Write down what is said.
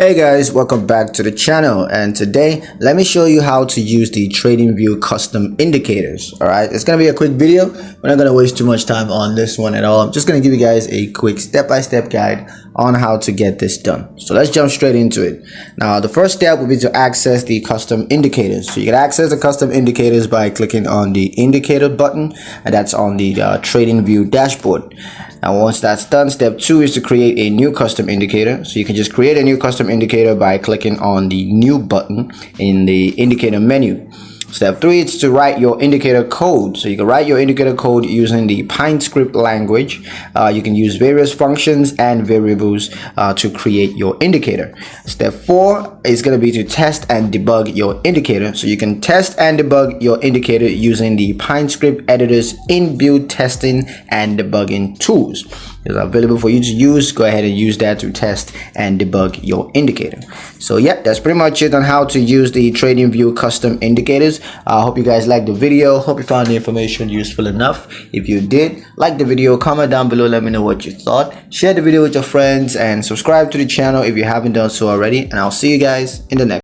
Hey guys, welcome back to the channel, and today let me show you how to use the Tradingview custom indicators. Alright, it's gonna be a quick video. We're not gonna waste too much time on this one at all. I'm just gonna give you guys a quick step-by-step guide on how to get this done. So let's jump straight into it. Now the first step will be to access the custom indicators. So you can access the custom indicators by clicking on the indicator button, and that's on the Tradingview dashboard. Now once that's done, step 2 is to create a new custom indicator. So you can just create a new custom indicator by clicking on the new button in the indicator menu. Step 3 is to write your indicator code. So you can write your indicator code using the Python script language. You can use various functions and variables to create your indicator. Step 4 is going to be to test and debug your indicator. So you can test and debug your indicator using the Python script editor's inbuilt testing and debugging tools. It's available for you to use. Go ahead and use that to test and debug your indicator. So yeah, that's pretty much it on how to use the Tradingview custom indicators. I hope you guys liked the video. Hope you found the information useful enough. If you did, like the video, comment down below, let me know what you thought. Share the video with your friends and subscribe to the channel if you haven't done so already, and I'll see you guys in the next